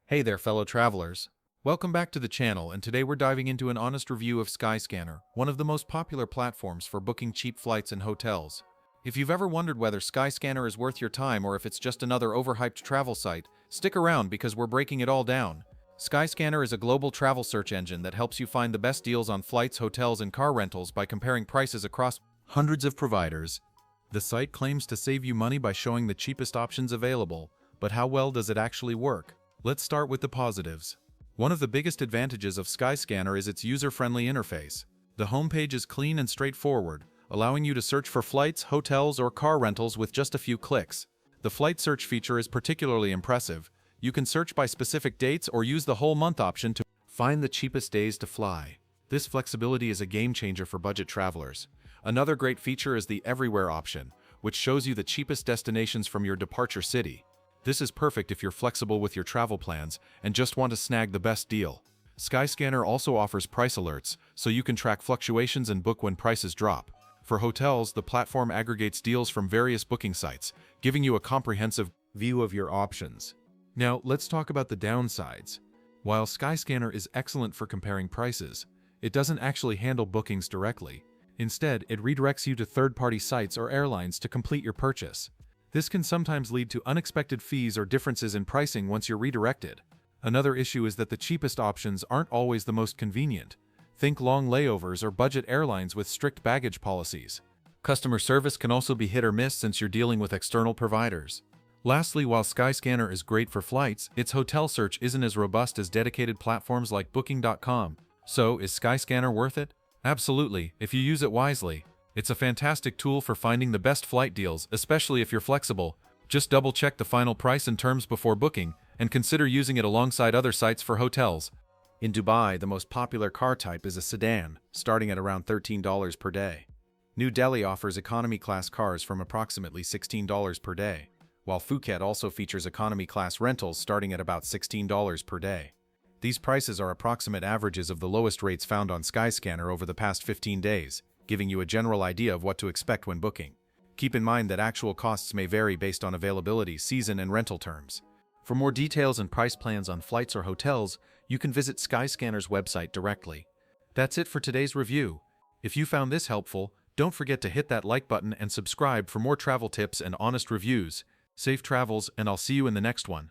Hey there, fellow travelers. Welcome back to the channel, and today we're diving into an honest review of Skyscanner, one of the most popular platforms for booking cheap flights and hotels. If you've ever wondered whether Skyscanner is worth your time or if it's just another overhyped travel site, stick around because we're breaking it all down. Skyscanner is a global travel search engine that helps you find the best deals on flights, hotels, and car rentals by comparing prices across hundreds of providers. The site claims to save you money by showing the cheapest options available, but how well does it actually work? Let's start with the positives. One of the biggest advantages of Skyscanner is its user-friendly interface. The homepage is clean and straightforward, allowing you to search for flights, hotels, or car rentals with just a few clicks. The flight search feature is particularly impressive. You can search by specific dates or use the whole month option to find the cheapest days to fly. This flexibility is a game changer for budget travelers. Another great feature is the Everywhere option, which shows you the cheapest destinations from your departure city. This is perfect if you're flexible with your travel plans and just want to snag the best deal. Skyscanner also offers price alerts, so you can track fluctuations and book when prices drop. For hotels, the platform aggregates deals from various booking sites, giving you a comprehensive view of your options. Now, let's talk about the downsides. While Skyscanner is excellent for comparing prices, it doesn't actually handle bookings directly. Instead, it redirects you to third-party sites or airlines to complete your purchase. This can sometimes lead to unexpected fees or differences in pricing once you're redirected. Another issue is that the cheapest options aren't always the most convenient. Think long layovers or budget airlines with strict baggage policies. Customer service can also be hit or miss since you're dealing with external providers. Lastly, while Skyscanner is great for flights, its hotel search isn't as robust as dedicated platforms like Booking.com. So, is Skyscanner worth it? Absolutely, if you use it wisely. It's a fantastic tool for finding the best flight deals, especially if you're flexible. Just double-check the final price and terms before booking, and consider using it alongside other sites for hotels. In Dubai, the most popular car type is a sedan, starting at around $13 per day. New Delhi offers economy-class cars from approximately $16 per day, while Phuket also features economy-class rentals starting at about $16 per day. These prices are approximate averages of the lowest rates found on Skyscanner over the past 15 days. Giving you a general idea of what to expect when booking. Keep in mind that actual costs may vary based on availability, season, and rental terms. For more details and price plans on flights or hotels, you can visit Skyscanner's website directly. That's it for today's review. If you found this helpful, don't forget to hit that like button and subscribe for more travel tips and honest reviews. Safe travels, and I'll see you in the next one.